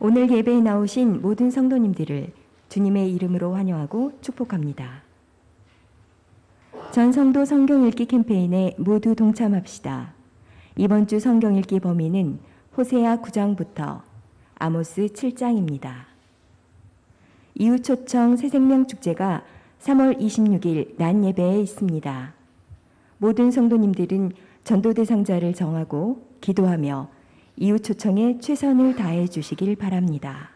오늘 예배에 나오신 모든 성도님들을 주님의 이름으로 환영하고 축복합니다. 전 성도 성경 읽기 캠페인에 모두 동참합시다. 이번 주 성경 읽기 범위는 호세아 9장부터 아모스 7장입니다. 이웃 초청 새생명 축제가 3월 26일 낮 예배에 있습니다. 모든 성도님들은 전도 대상자를 정하고 기도하며 이웃 초청에 최선을 다해 주시길 바랍니다.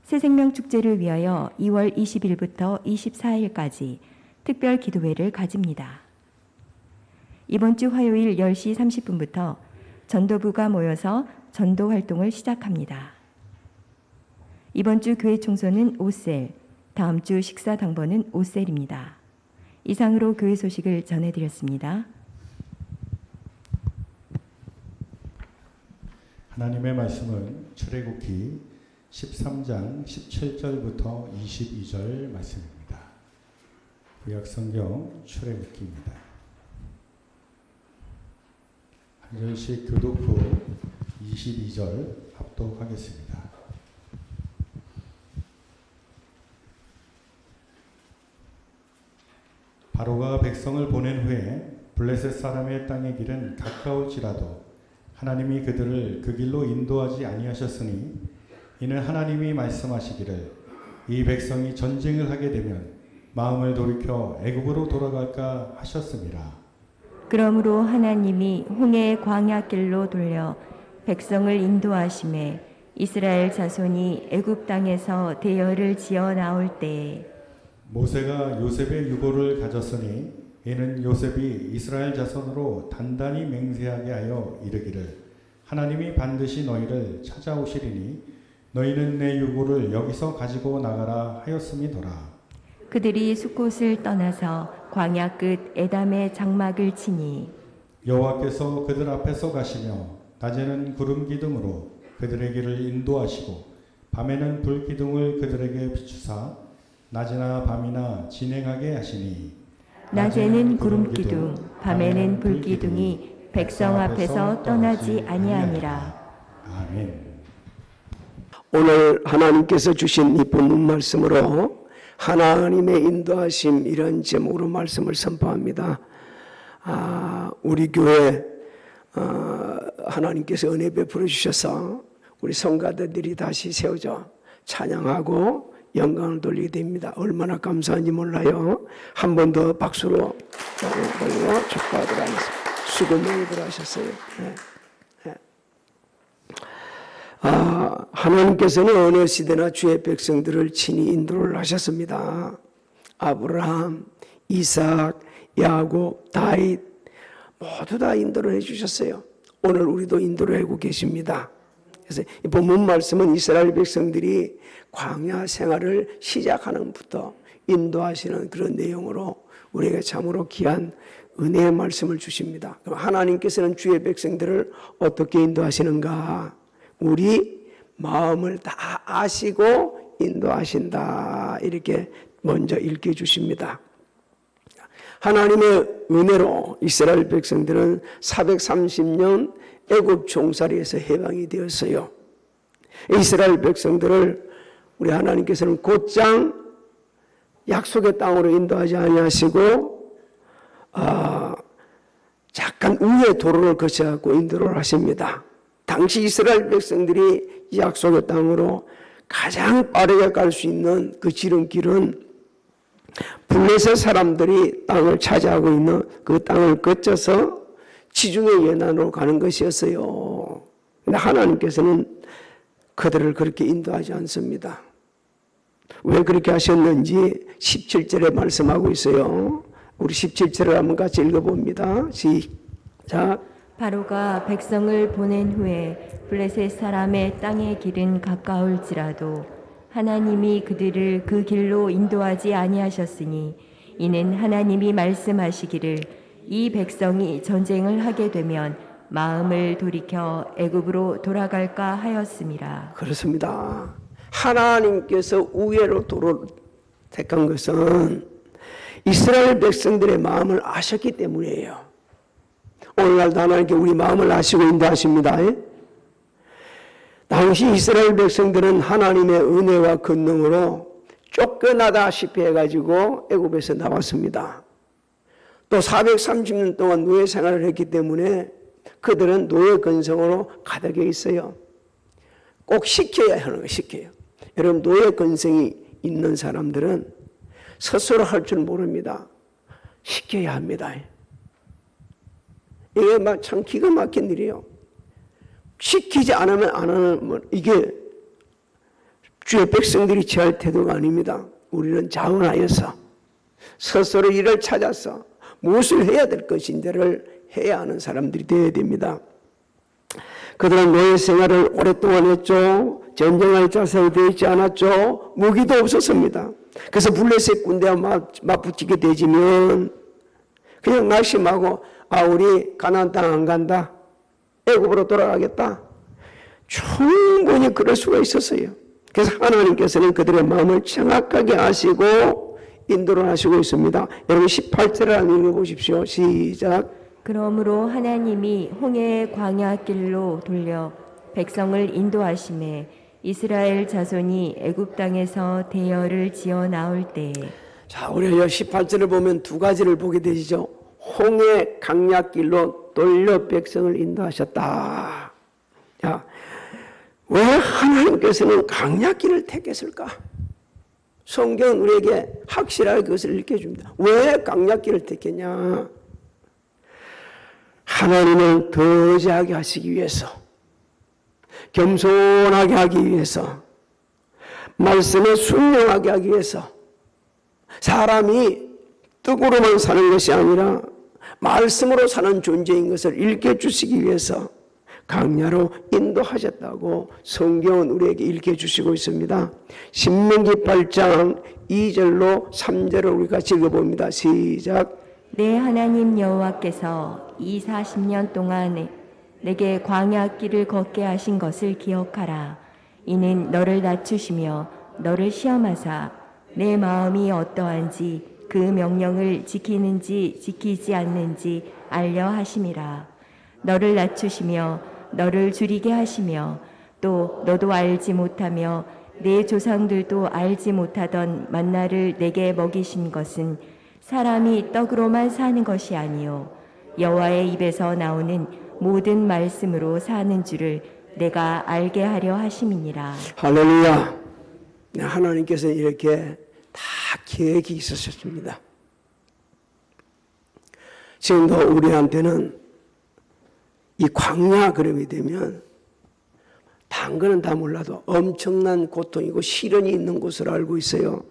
새생명 축제를 위하여 2월 20일부터 24일까지 특별 기도회를 가집니다. 이번 주 화요일 10시 30분부터 전도부가 모여서 전도 활동을 시작합니다. 이번 주 교회 총소는 5셀, 다음 주 식사 당번은 5셀입니다. 이상으로 교회 소식을 전해드렸습니다. 하나님의 말씀은 출애굽기 13장 17절부터 22절 말씀입니다. 구약성경 출애굽기입니다. 한 절씩 교독 후 22절 합독하겠습니다. 바로가 백성을 보낸 후에 블레셋 사람의 땅의 길은 가까울지라도 하나님이 그들을 그 길로 인도하지 아니하셨으니 이는 하나님이 말씀하시기를 이 백성이 전쟁을 하게 되면 마음을 돌이켜 애굽으로 돌아갈까 하셨습니다. 그러므로 하나님이 홍해의 광야길로 돌려 백성을 인도하심에 이스라엘 자손이 애굽 땅에서 대열을 지어 나올 때에 모세가 요셉의 유고를 가졌으니 이는 요셉이 이스라엘 자손으로 단단히 맹세하게 하여 이르기를 하나님이 반드시 너희를 찾아오시리니 너희는 내 유고를 여기서 가지고 나가라 하였음이더라. 그들이 숫곳을 떠나서 광야 끝 에담의 장막을 치니 여호와께서 그들 앞에서 가시며 낮에는 구름 기둥으로 그들의 길을 인도하시고 밤에는 불 기둥을 그들에게 비추사 낮이나 밤이나 진행하게 하시니 낮에는 구름 기둥, 밤에는 불 기둥이 백성 앞에서 떠나지 아니하니라. 아멘. 오늘 하나님께서 주신 이 본문 말씀으로 하나님의 인도하심 이런 제목으로 말씀을 선포합니다. 우리 교회 하나님께서 은혜 베풀어 주셔서 우리 성가대들이 다시 세워져 찬양하고 영광을 돌리게 됩니다. 얼마나 감사한지 몰라요. 한 번 더 박수로 축하하도록 하겠습니다. 수고 많이들 하셨어요. 네. 네. 하나님께서는 어느 시대나 주의 백성들을 친히 인도를 하셨습니다. 아브라함, 이삭, 야곱, 다윗 모두 다 인도를 해주셨어요. 오늘 우리도 인도를 하고 계십니다. 그래서 이 본문 말씀은 이스라엘 백성들이 광야 생활을 시작하는 부터 인도하시는 그런 내용으로 우리에게 참으로 귀한 은혜의 말씀을 주십니다. 그럼 하나님께서는 주의 백성들을 어떻게 인도하시는가? 우리 마음을 다 아시고 인도하신다. 이렇게 먼저 읽게 주십니다. 하나님의 은혜로 이스라엘 백성들은 430년 애굽 종살이에서 해방이 되었어요. 이스라엘 백성들을 우리 하나님께서는 곧장 약속의 땅으로 인도하지 아니하시고 잠깐 우회 도로를 거쳐갖고 인도를 하십니다. 당시 이스라엘 백성들이 약속의 땅으로 가장 빠르게 갈 수 있는 그 지름길은 블레셋 사람들이 땅을 차지하고 있는 그 땅을 거쳐서 지중해 연안으로 가는 것이었어요. 그런데 하나님께서는 그들을 그렇게 인도하지 않습니다. 왜 그렇게 하셨는지 17절에 말씀하고 있어요. 우리 17절을 한번 같이 읽어봅니다. 시작. 바로가 백성을 보낸 후에 블레셋 사람의 땅의 길은 가까울지라도 하나님이 그들을 그 길로 인도하지 아니하셨으니 이는 하나님이 말씀하시기를 이 백성이 전쟁을 하게 되면 마음을 돌이켜 애굽으로 돌아갈까 하였음이라. 그렇습니다. 하나님께서 우회로 도로를 택한 것은 이스라엘 백성들의 마음을 아셨기 때문이에요. 오늘날도 하나님께 우리 마음을 아시고 인도하십니다. 당시 이스라엘 백성들은 하나님의 은혜와 권능으로 쫓겨나다시피 해가지고 애굽에서 나왔습니다. 또 430년 동안 노예 생활을 했기 때문에 그들은 노예 근성으로 가득해 있어요. 꼭 시켜야 하는 거 시켜요. 여러분, 노예 근성이 있는 사람들은 스스로 할 줄 모릅니다. 시켜야 합니다. 이게 막 참 기가 막힌 일이에요. 시키지 않으면 안 하는, 이게 주의 백성들이 취할 태도가 아닙니다. 우리는 자원하여서 스스로 일을 찾아서 무엇을 해야 될 것인지를 해야 하는 사람들이 되어야 됩니다. 그들은 노예 생활을 오랫동안 했죠. 전쟁할 자세가 되어 있지 않았죠. 무기도 없었습니다. 그래서 블레셋 군대와 맞붙이게 되지면 그냥 낙심하고 우리 가나안 땅 안 간다. 애굽으로 돌아가겠다. 충분히 그럴 수가 있었어요. 그래서 하나님께서는 그들의 마음을 정확하게 아시고 인도를 하시고 있습니다. 여러분 18절을 한번 읽어보십시오. 시작. 그러므로 하나님이 홍해의 광야길로 돌려 백성을 인도하심에 이스라엘 자손이 애굽 땅에서 대열을 지어 나올 때에. 자, 우리가 18절을 보면 두 가지를 보게 되죠. 홍해 강약길로 돌려 백성을 인도하셨다. 자, 왜 하나님께서는 강약길을 택했을까? 성경은 우리에게 확실하게 그것을 일깨줍니다. 왜 강약길을 택했냐? 하나님을 더지하게 하시기 위해서, 겸손하게 하기 위해서, 말씀에 순종하게 하기 위해서, 사람이 뜻으로만 사는 것이 아니라 말씀으로 사는 존재인 것을 일깨주시기 위해서 강야로 인도하셨다고 성경은 우리에게 일깨주시고 있습니다. 신명기 8장 2절로 3절을 우리가 읽어봅니다. 시작. 내 하나님 여호와께서 이 40년 동안 내게 광야 길을 걷게 하신 것을 기억하라. 이는 너를 낮추시며 너를 시험하사 내 마음이 어떠한지 그 명령을 지키는지 지키지 않는지 알려 하심이라. 너를 낮추시며 너를 줄이게 하시며 또 너도 알지 못하며 내 조상들도 알지 못하던 만나를 내게 먹이신 것은 사람이 떡으로만 사는 것이 아니요 여호와의 입에서 나오는 모든 말씀으로 사는 줄을 내가 알게 하려 하심이니라. 할렐루야. 하나님께서 이렇게 다 계획이 있으셨습니다. 지금도 우리한테는 이 광야 그림이 되면 다른 거는 다 몰라도 엄청난 고통이고 시련이 있는 곳을 알고 있어요.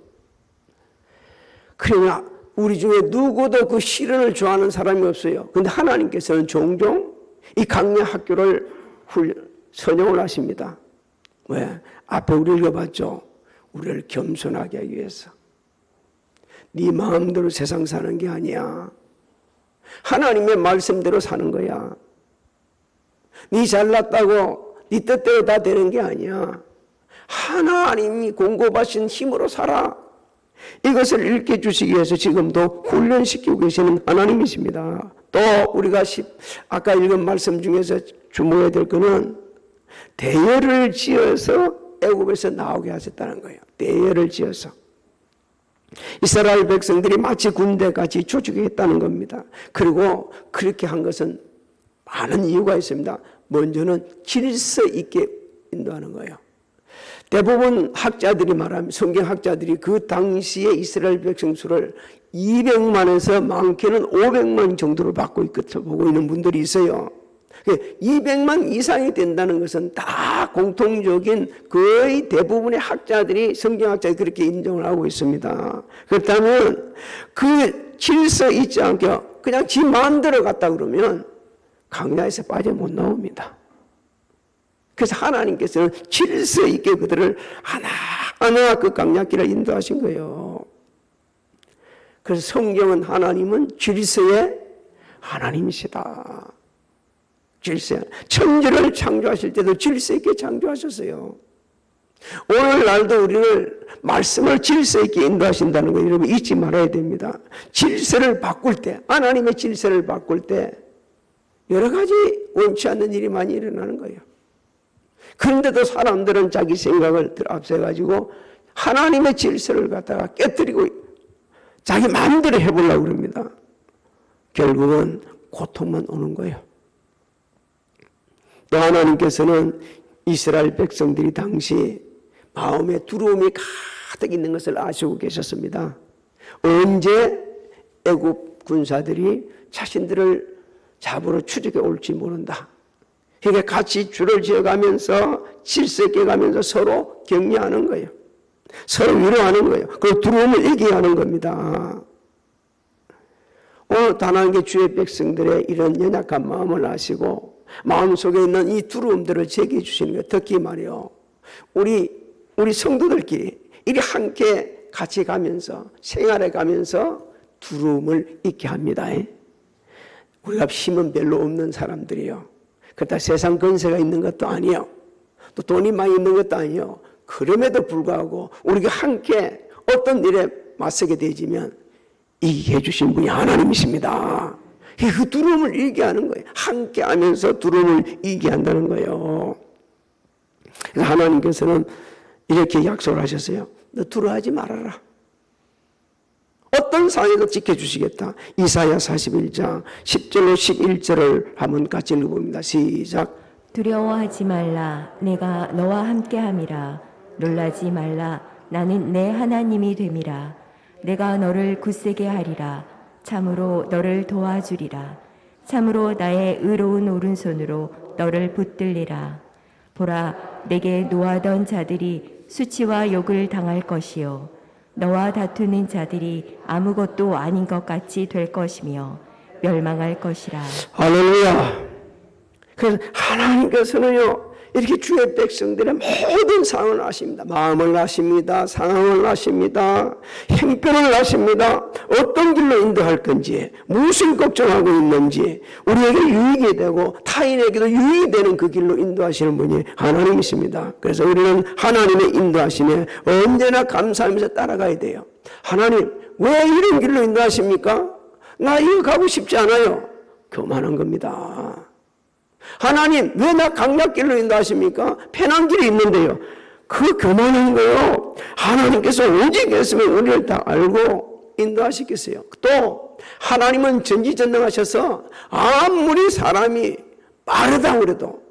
그러나 우리 중에 누구도 그 시련을 좋아하는 사람이 없어요. 그런데 하나님께서는 종종 이 강야 학교를 선용을 하십니다. 왜? 앞에 우리 읽어봤죠. 우리를 겸손하게 하기 위해서. 네 마음대로 세상 사는 게 아니야. 하나님의 말씀대로 사는 거야. 네 잘났다고 네 뜻대로 다 되는 게 아니야. 하나님이 공급하신 힘으로 살아. 이것을 읽게 주시기 위해서 지금도 훈련시키고 계시는 하나님이십니다. 또 우리가 아까 읽은 말씀 중에서 주목해야 될 것은 대열을 지어서 애굽에서 나오게 하셨다는 거예요. 대열을 지어서. 이스라엘 백성들이 마치 군대같이 조직했다는 겁니다. 그리고 그렇게 한 것은 많은 이유가 있습니다. 먼저는 질서 있게 인도하는 거예요. 대부분 학자들이 말하면 성경학자들이 그 당시에 이스라엘 백성 수를 200만에서 많게는 500만 정도로 받고 보고 있는 분들이 있어요. 200만 이상이 된다는 것은 다 공통적인 거의 대부분의 학자들이 성경학자들이 그렇게 인정을 하고 있습니다. 그렇다면 그 질서 있지 않게 그냥 지 마음대로 갔다 그러면 강야에서 빠져 못 나옵니다. 그래서 하나님께서는 질서 있게 그들을 하나하나 그 강야길을 인도하신 거예요. 그래서 성경은 하나님은 질서의 하나님이시다. 질서. 천지를 창조하실 때도 질서 있게 창조하셨어요. 오늘날도 우리를 말씀을 질서 있게 인도하신다는 거 여러분 잊지 말아야 됩니다. 질서를 바꿀 때, 하나님의 질서를 바꿀 때 여러 가지 원치 않는 일이 많이 일어나는 거예요. 그런데도 사람들은 자기 생각을 앞세가지고 하나님의 질서를 갖다가 깨뜨리고 자기 마음대로 해보려고 그럽니다. 결국은 고통만 오는 거예요. 또 하나님께서는 이스라엘 백성들이 당시 마음에 두려움이 가득 있는 것을 아시고 계셨습니다. 언제 애굽 군사들이 자신들을 잡으러 추적해 올지 모른다. 그러니까 같이 줄을 지어가면서 질서 있게 가면서 서로 격려하는 거예요. 서로 위로하는 거예요. 그 두려움을 이기게 하는 겁니다. 오늘 하나님께 주의 백성들의 이런 연약한 마음을 아시고 마음속에 있는 이 두려움들을 제기해 주시는 거예요. 특히 말이요. 우리 성도들끼리 이리 함께 같이 가면서 생활해 가면서 두려움을 잊게 합니다. 우리가 힘은 별로 없는 사람들이요. 그렇다 세상 권세가 있는 것도 아니요. 또 돈이 많이 있는 것도 아니요. 그럼에도 불구하고 우리가 함께 어떤 일에 맞서게 되지면 이기게 해주신 분이 하나님이십니다. 그 두려움을 이기게 하는 거예요. 함께 하면서 두려움을 이기게 한다는 거예요. 그래서 하나님께서는 이렇게 약속을 하셨어요. 너 두려워하지 말아라. 어떤 상황에도 지켜주시겠다. 이사야 41장 10절로 11절을 한번 같이 읽어봅니다. 시작. 두려워하지 말라. 내가 너와 함께함이라. 놀라지 말라. 나는 내 하나님이 됨이라. 내가 너를 굳세게 하리라. 참으로 너를 도와주리라. 참으로 나의 의로운 오른손으로 너를 붙들리라. 보라, 내게 노하던 자들이 수치와 욕을 당할 것이요. 너와 다투는 자들이 아무것도 아닌 것 같이 될 것이며 멸망할 것이라. 할렐루야. 그래서 하나님께서는요, 이렇게 주의 백성들의 모든 상황을 아십니다. 마음을 아십니다. 상황을 아십니다. 형편을 아십니다. 어떤 길로 인도할 건지, 무엇을 걱정하고 있는지, 우리에게 유익이 되고 타인에게도 유익이 되는 그 길로 인도하시는 분이 하나님이십니다. 그래서 우리는 하나님의 인도하심에 언제나 감사하면서 따라가야 돼요. 하나님, 왜 이런 길로 인도하십니까? 나 이거 가고 싶지 않아요. 교만한 겁니다. 하나님, 왜 나 강약길로 인도하십니까? 편한 길이 있는데요. 그 교만한 거요. 하나님께서 오직 예수면 우리를 다 알고 인도하시겠어요. 또 하나님은 전지전능하셔서 아무리 사람이 빠르다 그래도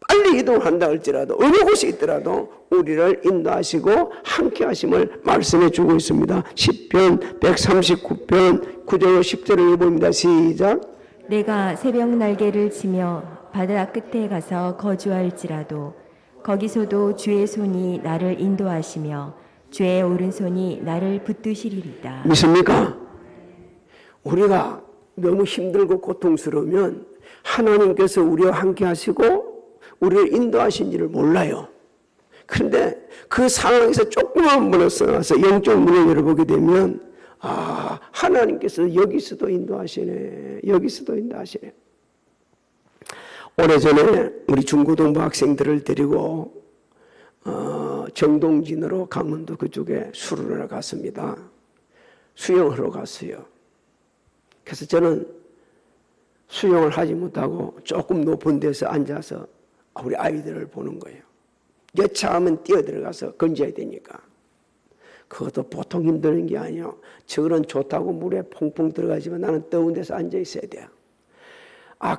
빨리 이동한다 할지라도 어느 곳에 있더라도 우리를 인도하시고 함께 하심을 말씀해 주고 있습니다. 시편 139편 9절 10절을 읽어봅니다. 시작. 내가 새벽 날개를 치며 바다 끝에 가서 거주할지라도 거기서도 주의 손이 나를 인도하시며 주의 오른손이 나를 붙드시리이다. 믿습니까? 우리가 너무 힘들고 고통스러우면 하나님께서 우리와 함께 하시고 우리를 인도하신지를 몰라요. 그런데 그 상황에서 조그만 문을 써놔서 영적 문을 열어보게 되면 하나님께서 여기서도 인도하시네. 여기서도 인도하시네. 오래전에 우리 중고등부 학생들을 데리고 정동진으로 강원도 그쪽에 수련을 갔습니다. 수영하러 갔어요. 그래서 저는 수영을 하지 못하고 조금 높은 데서 앉아서 우리 아이들을 보는 거예요. 여차하면 뛰어들어가서 건져야 되니까. 그것도 보통 힘드는 게 아니에요. 저거는 좋다고 물에 퐁퐁 들어가지만 나는 더운 데서 앉아 있어야 돼요.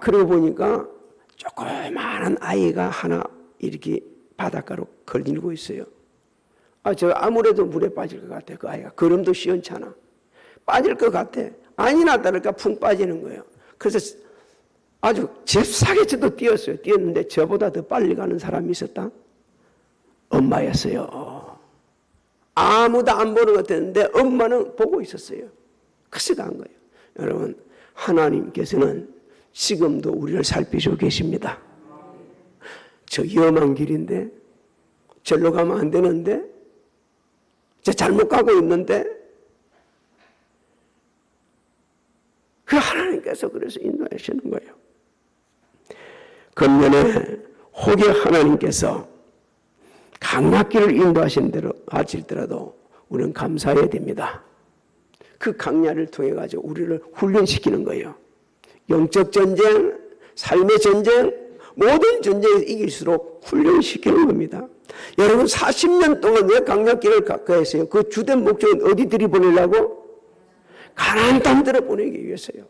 그러고 보니까 조그마한 아이가 하나 이렇게 바닷가로 걸리고 있어요. 저 아무래도 물에 빠질 것 같아. 그 아이가 걸음도 시원찮아. 빠질 것 같아. 아니나 다를까 풍 빠지는 거예요. 그래서 아주 잽싸게 저도 뛰었어요. 뛰었는데 저보다 더 빨리 가는 사람이 있었다? 엄마였어요. 아무도 안 보는 것 같았는데 엄마는 보고 있었어요. 그래서 간 거예요. 여러분, 하나님께서는 지금도 우리를 살피시고 계십니다. 저 위험한 길인데, 절로 가면 안 되는데, 저 잘못 가고 있는데, 그 하나님께서 그래서 인도하시는 거예요. 금년에 혹여 하나님께서 강약길을 인도하신 대로 하실더라도 우리는 감사해야 됩니다. 그 강야를 통해 가지고 우리를 훈련시키는 거예요. 영적 전쟁, 삶의 전쟁, 모든 전쟁에서 이길수록 훈련시키는 겁니다. 여러분 40년 동안 왜 강약기를 가까이했어요? 그 주된 목적은 어디들이 보내려고? 가나안 땅들을 보내기 위해서요.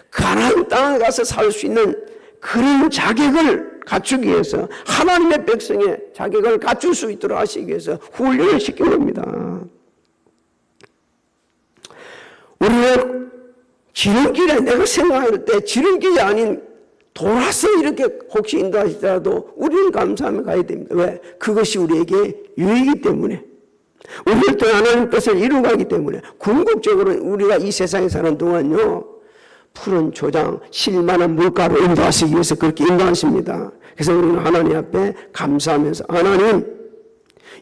가나안 땅에 가서 살 수 있는 그런 자격을 갖추기 위해서, 하나님의 백성의 자격을 갖출 수 있도록 하시기 위해서 훈련을 시킨 겁니다. 우리는 지름길에, 내가 생각할 때 지름길이 아닌 돌아서 이렇게 혹시 인도하시더라도 우리는 감사하며 가야 됩니다. 왜? 그것이 우리에게 유익이기 때문에, 우리를 통해 하나님 뜻을 이루어가기 때문에. 궁극적으로 우리가 이 세상에 사는 동안요, 푸른 초장, 실만한 물가로 인도하시기 위해서 그렇게 인도하십니다. 그래서 우리는 하나님 앞에 감사하면서, 하나님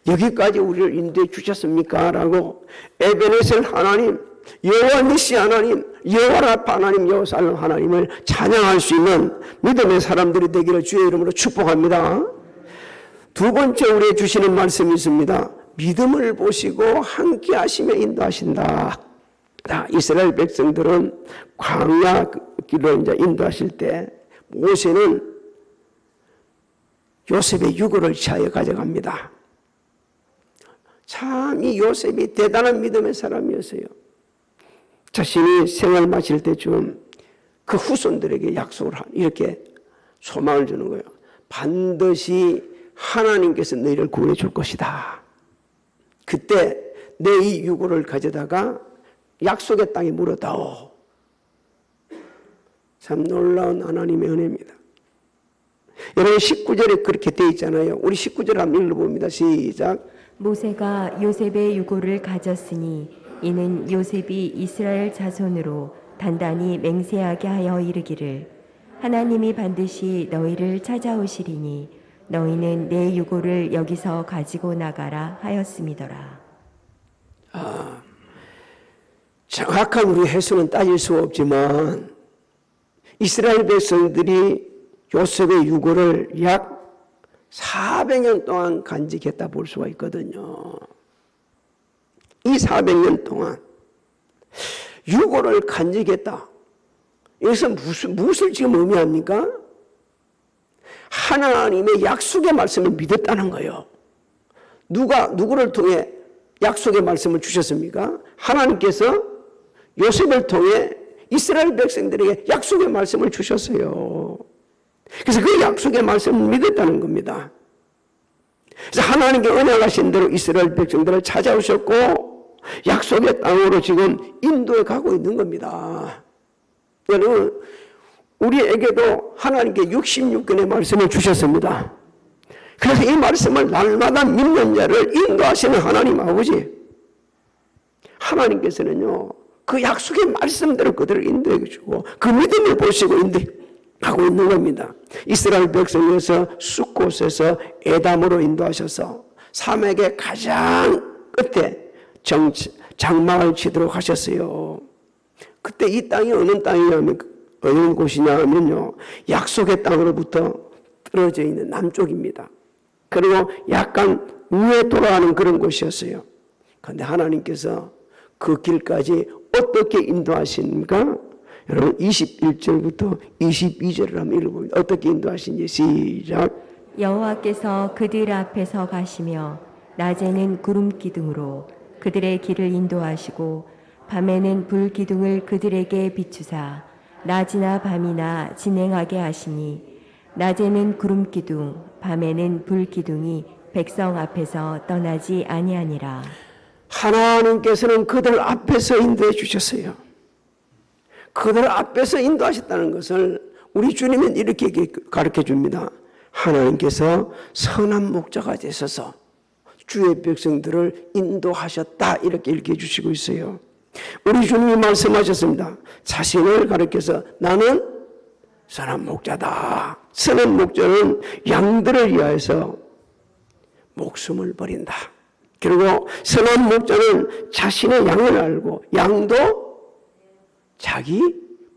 여기까지 우리를 인도해 주셨습니까? 라고 에베네셀 하나님, 여호와 니시 하나님, 여호와 라파 하나님, 여호와 살렘 하나님을 찬양할 수 있는 믿음의 사람들이 되기를 주의 이름으로 축복합니다. 두 번째 우리에게 주시는 말씀이 있습니다. 믿음을 보시고 함께 하시며 인도하신다. 이스라엘 백성들은 광야 길로 이제 인도하실 때 모세는 요셉의 유고를 취하여 가져갑니다. 참 이 요셉이 대단한 믿음의 사람이었어요. 자신이 생을 마칠 때쯤 그 후손들에게 약속을 이렇게 소망을 주는 거예요. 반드시 하나님께서 너희를 구원해 줄 것이다. 그때 내 이 유고를 가져다가 약속의 땅에 물어다오. 참 놀라운 하나님의 은혜입니다. 여러분 19절에 그렇게 되어 있잖아요. 우리 19절 한번 읽어봅니다. 시작. 모세가 요셉의 유고를 가졌으니 이는 요셉이 이스라엘 자손으로 단단히 맹세하게 하여 이르기를 하나님이 반드시 너희를 찾아오시리니 너희는 내 유고를 여기서 가지고 나가라 하였음이더라. 정확한 우리 해수는 따질 수 없지만 이스라엘 백성들이 요셉의 유고를 약 400년 동안 간직했다 볼 수가 있거든요. 이 400년 동안 유고를 간직했다. 여기서 무엇을 지금 의미합니까? 하나님의 약속의 말씀을 믿었다는 거예요. 누구를 통해 약속의 말씀을 주셨습니까? 하나님께서 요셉을 통해 이스라엘 백성들에게 약속의 말씀을 주셨어요. 그래서 그 약속의 말씀을 믿었다는 겁니다. 그래서 하나님께 언약하신 대로 이스라엘 백성들을 찾아오셨고 약속의 땅으로 지금 인도에 가고 있는 겁니다. 여러분, 우리에게도 하나님께 66권의 말씀을 주셨습니다. 그래서 이 말씀을 날마다 믿는 자를 인도하시는 하나님 아버지, 하나님께서는요 그 약속의 말씀대로 그들을 인도해 주고 그 믿음을 보시고 인도하고 있는 겁니다. 이스라엘 백성에서 숫곳에서 에담으로 인도하셔서 사맥의 가장 끝에 장막을 치도록 하셨어요. 그때 이 땅이 어느 땅이냐면, 어느 곳이냐 하면요 약속의 땅으로부터 떨어져 있는 남쪽입니다. 그리고 약간 위에 돌아가는 그런 곳이었어요. 그런데 하나님께서 그 길까지 어떻게 인도하십니까? 여러분 21절부터 22절을 한번 읽어봅니다. 어떻게 인도하신지 시작. 여호와께서 그들 앞에서 가시며 낮에는 구름 기둥으로 그들의 길을 인도하시고 밤에는 불 기둥을 그들에게 비추사 낮이나 밤이나 진행하게 하시니 낮에는 구름 기둥 밤에는 불 기둥이 백성 앞에서 떠나지 아니하니라. 하나님께서는 그들 앞에서 인도해 주셨어요. 그들 앞에서 인도하셨다는 것을 우리 주님은 이렇게 가르쳐 줍니다. 하나님께서 선한 목자가 되셔서 주의 백성들을 인도하셨다, 이렇게 읽게 주시고 있어요. 우리 주님이 말씀하셨습니다. 자신을 가르쳐서 나는 선한 목자다. 선한 목자는 양들을 위하여서 목숨을 버린다. 그리고 선한 목자는 자신의 양을 알고 양도 자기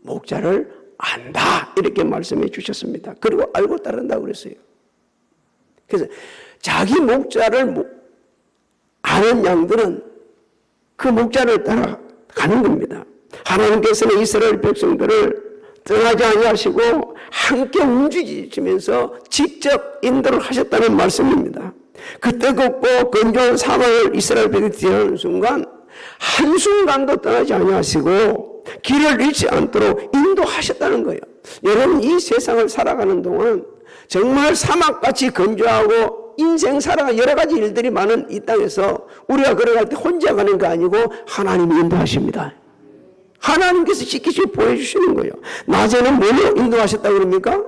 목자를 안다, 이렇게 말씀해 주셨습니다. 그리고 알고 따른다고 그랬어요. 그래서 자기 목자를 아는 양들은 그 목자를 따라가는 겁니다. 하나님께서는 이스라엘 백성들을 떠나지 아니하시고 함께 움직이시면서 직접 인도를 하셨다는 말씀입니다. 그 뜨겁고 건조한 사막을 이스라엘 백성이 지나는 순간 한순간도 떠나지 아니하시고 길을 잃지 않도록 인도하셨다는 거예요. 여러분, 이 세상을 살아가는 동안 정말 사막같이 건조하고 인생 살아가 여러 가지 일들이 많은 이 땅에서 우리가 걸어갈 때 혼자 가는 거 아니고 하나님이 인도하십니다. 하나님께서 지키시고 보여주시는 거예요. 낮에는 뭘로 인도하셨다고 그럽니까?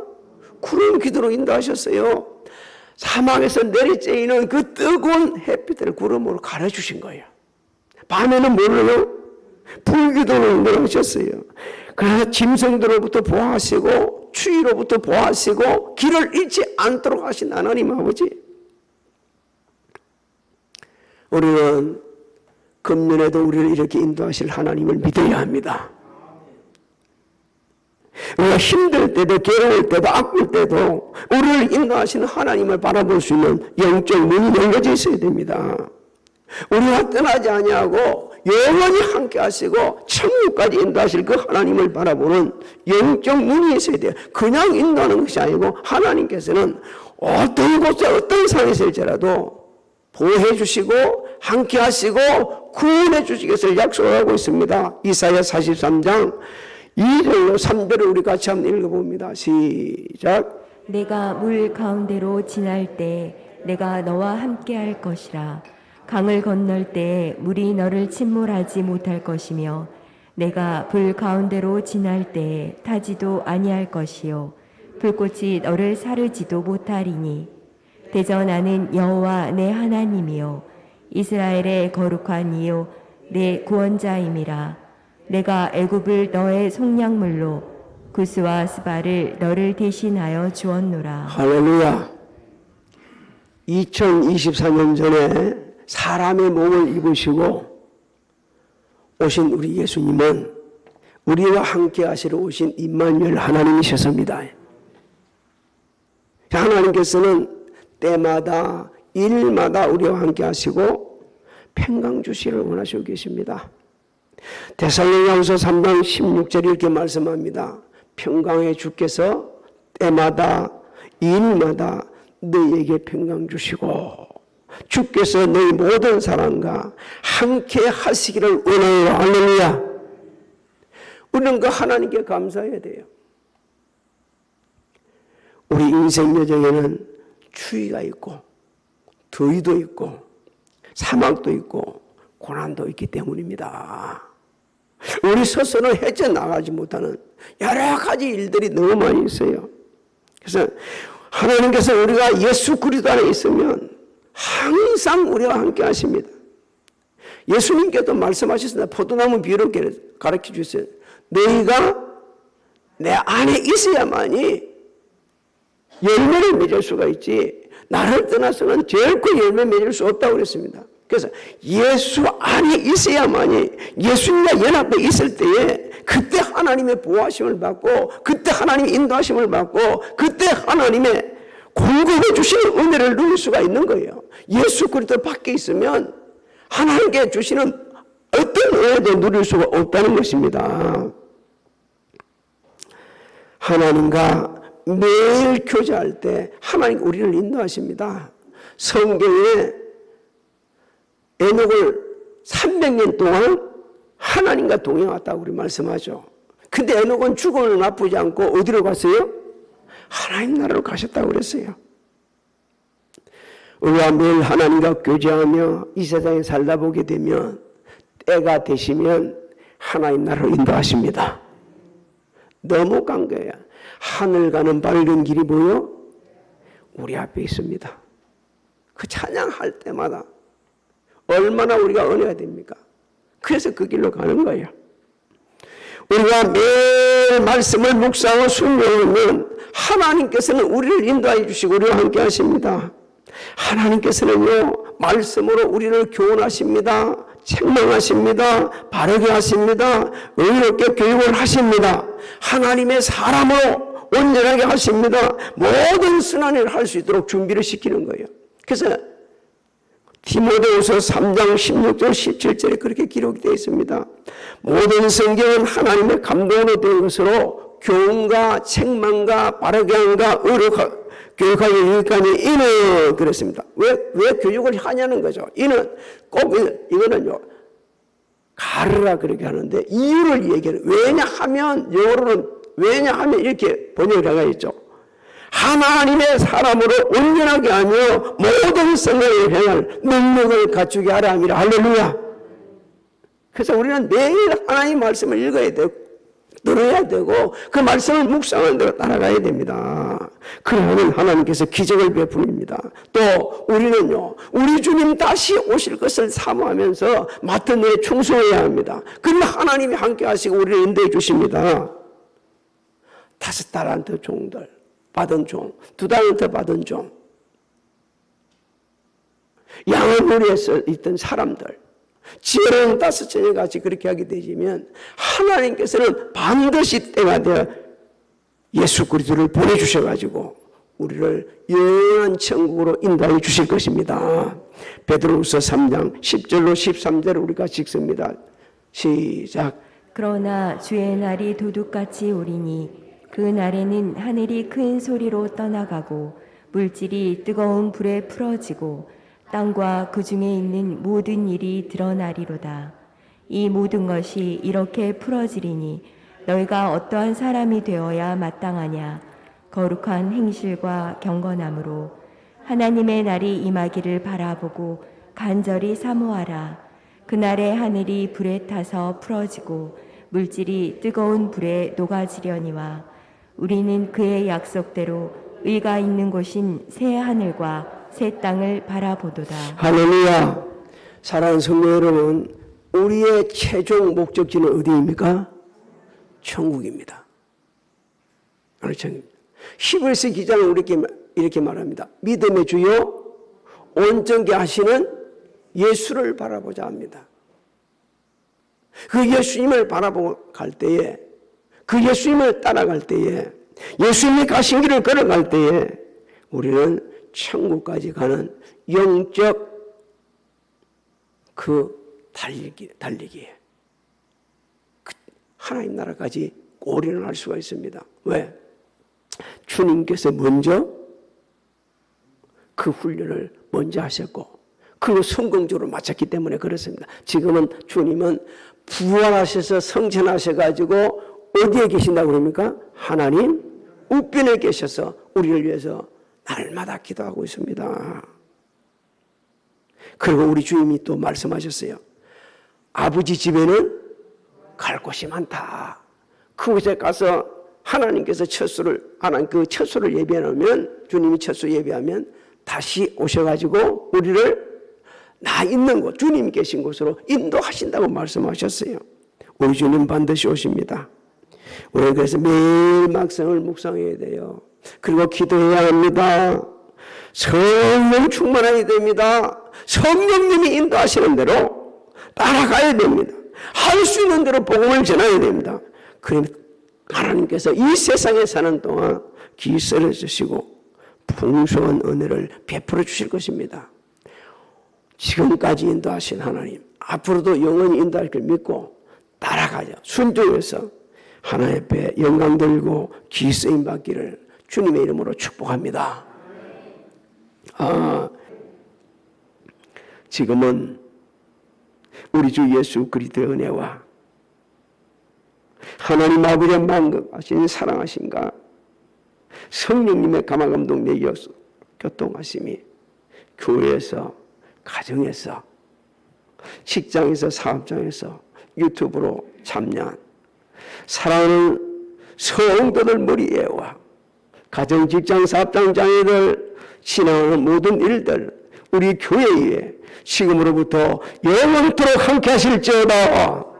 구름 기도로 인도하셨어요. 사막에서 내리쬐이는 그 뜨거운 햇빛을 구름으로 가려주신 거예요. 밤에는 뭘로요? 불기도로 인도하셨어요. 그래서 짐승들로부터 보호하시고 추위로부터 보호하시고 길을 잃지 않도록 하신 하나님 아버지, 우리는 금년에도 우리를 이렇게 인도하실 하나님을 믿어야 합니다. 우리가 힘들 때도 괴로울 때도 아플 때도 우리를 인도하시는 하나님을 바라볼 수 있는 영적 문이 열려져 있어야 됩니다. 우리가 떠나지 아니하고 영원히 함께 하시고 천국까지 인도하실 그 하나님을 바라보는 영적 문이 있어야 돼요. 그냥 인도하는 것이 아니고 하나님께서는 어떤 곳에 어떤 상황일지라도 보호해 주시고 함께 하시고 구원해 주시겠을 약속하고 있습니다. 이사야 43장 2절로 3절을 우리 같이 한번 읽어봅니다. 시작. 내가 물 가운데로 지날 때 내가 너와 함께 할 것이라. 강을 건널 때 물이 너를 침몰하지 못할 것이며 내가 불 가운데로 지날 때 타지도 아니할 것이요 불꽃이 너를 사르지도 못하리니 대저 나는 여호와 내 하나님이요 이스라엘의 거룩한 이요 내 구원자임이라. 내가 애굽을 너의 속량물로 구스와 스바를 너를 대신하여 주었노라. 할렐루야. 2024년 전에 사람의 몸을 입으시고 오신 우리 예수님은 우리와 함께 하시러 오신 임마누엘 하나님이셨습니다. 하나님께서는 때마다 일마다 우리와 함께 하시고 평강 주시를 원하시고 계십니다. 데살로니가후서 3장 16절에 이렇게 말씀합니다. 평강의 주께서 때마다 일마다 너희에게 평강 주시고 주께서 너희 모든 사람과 함께 하시기를 원하여. 할렐루야. 우리는 그 하나님께 감사해야 돼요. 우리 인생 여정에는 추위가 있고 더위도 있고 사막도 있고 고난도 있기 때문입니다. 우리 스스로 헤쳐나가지 못하는 여러 가지 일들이 너무 많이 있어요. 그래서 하나님께서 우리가 예수 그리스도 안에 있으면 항상 우리와 함께 하십니다. 예수님께도 말씀하셨습니다. 포도나무 비유로 가르쳐 주셨어요. 너희가 내 안에 있어야만이 열매를 맺을 수가 있지 나를 떠나서는 결코 열매 맺을 수 없다고 그랬습니다. 그래서 예수 안에 있어야만이 예수님과 연합해 있을 때에 그때 하나님의 보호하심을 받고 그때 하나님의 인도하심을 받고 그때 하나님의 공급해 주시는 은혜를 누릴 수가 있는 거예요. 예수 그리스도 밖에 있으면 하나님께 주시는 어떤 은혜도 누릴 수가 없다는 것입니다. 하나님과 매일 교제할 때 하나님 우리를 인도하십니다. 성경에 에녹을 300년 동안 하나님과 동행했다고 우리 말씀하죠. 근데 에녹은 죽음을 맛보지 않고 어디로 갔어요? 하나님 나라로 가셨다고 그랬어요. 우리가 매일 하나님과 교제하며 이 세상에 살다 보게 되면 때가 되시면 하나님 나라로 인도하십니다. 너무 간거예요. 하늘 가는 밝은 길이 보여? 우리 앞에 있습니다. 그 찬양할 때마다 얼마나 우리가 은혜가 됩니까? 그래서 그 길로 가는 거예요. 우리가 매일 말씀을 묵상하고 순종하면 하나님께서는 우리를 인도해 주시고 우리와 함께 하십니다. 하나님께서는요 말씀으로 우리를 교훈하십니다. 책망하십니다. 바르게 하십니다. 의롭게 교육을 하십니다. 하나님의 사람으로 온전하게 하십니다. 모든 선한 일을 할 수 있도록 준비를 시키는 거예요. 그래서 디모데후서 3장 16절 17절에 그렇게 기록되어 있습니다. 모든 성경은 하나님의 감동으로 된 것으로 교훈과 책망과 바르게 함과 교육하기 여기까지 이는 그랬습니다. 왜 교육을 하냐는 거죠. 이는 꼭 이거는요 가르라 그렇게 하는데 이유를 얘기해요. 왜냐하면 영어로는 왜냐하면 이렇게 번역을 하가 있죠. 하나님의 사람으로 온전하게 하며 모든 성을 행할 능력을 갖추게 하라 함이라. 할렐루야. 그래서 우리는 매일 하나님 말씀을 읽어야 되고 들어야 되고 그 말씀을 묵상하는 대로 따라가야 됩니다. 그러면 하나님께서 기적을 베푸십니다. 또 우리는요 우리 주님 다시 오실 것을 사모하면서 맡은 일에 충성해야 합니다. 그러면 하나님이 함께 하시고 우리를 인도해 주십니다. 5달란트 종들 받은 종, 2달란트 받은 종, 양을무리에서 있던 사람들, 지혜로운 5처녀 같이 그렇게 하게 되시면 하나님께서는 반드시 때가 되어 예수 그리스도를 보내주셔가지고 우리를 영원한 천국으로 인도해 주실 것입니다. 베드로후서 3장 10절로 13절을 우리가 읽습니다. 시작. 그러나 주의 날이 도둑같이 오리니 그 날에는 하늘이 큰 소리로 떠나가고 물질이 뜨거운 불에 풀어지고 땅과 그 중에 있는 모든 일이 드러나리로다. 이 모든 것이 이렇게 풀어지리니 너희가 어떠한 사람이 되어야 마땅하냐. 거룩한 행실과 경건함으로 하나님의 날이 임하기를 바라보고 간절히 사모하라. 그날에 하늘이 불에 타서 풀어지고 물질이 뜨거운 불에 녹아지려니와 우리는 그의 약속대로 의가 있는 곳인 새 하늘과 새 땅을 바라보도다. 할렐루야. 사랑하는 성도 여러분, 우리의 최종 목적지는 어디입니까? 천국입니다. 천국입니다. 히브리서 기자는 이렇게 말합니다. 믿음의 주요 온전케 하시는 예수를 바라보자 합니다. 그 예수님을 바라보고 갈 때에, 그 예수님을 따라갈 때에, 예수님이 가신 길을 걸어갈 때에 우리는 천국까지 가는 영적 그 달리기에 하나님 나라까지 올인을 할 수가 있습니다. 왜? 주님께서 먼저 그 훈련을 먼저 하셨고 그리고 성공적으로 마쳤기 때문에 그렇습니다. 지금은 주님은 부활하셔서 성천하셔가지고 어디에 계신다고 그럽니까? 하나님 우편에 계셔서 우리를 위해서 날마다 기도하고 있습니다. 그리고 우리 주님이 또 말씀하셨어요. 아버지 집에는 갈 곳이 많다. 그곳에 가서 하나님께서 그 첫수를 예비하면, 주님이 첫수 예비하면 다시 오셔가지고 우리를 나 있는 곳, 주님이 계신 곳으로 인도하신다고 말씀하셨어요. 우리 주님 반드시 오십니다. 우리는 그래서 매일 말씀을 묵상해야 돼요. 그리고 기도해야 합니다. 성령 충만해야 됩니다. 성령님이 인도하시는 대로 따라가야 됩니다. 할 수 있는 대로 복음을 전해야 됩니다. 그러면 하나님께서 이 세상에 사는 동안 기술해 주시고 풍성한 은혜를 베풀어 주실 것입니다. 지금까지 인도하신 하나님, 앞으로도 영원히 인도할 걸 믿고 따라가자. 순종해서 하나님 앞에 영광 돌리고 기쓰임 받기를 주님의 이름으로 축복합니다. 지금은 우리 주 예수 그리스도의 은혜와 하나님 아버지의 만극하신 사랑하심과 성령님의 감화감동 내기여서 교통하심이 교회에서, 가정에서, 직장에서, 사업장에서, 유튜브로 참여한 사랑하는 성도들 머리에와 가정, 직장, 사업장, 장애들, 신앙하는 모든 일들 우리 교회에 지금으로부터 영원토록 함께 하실지어다.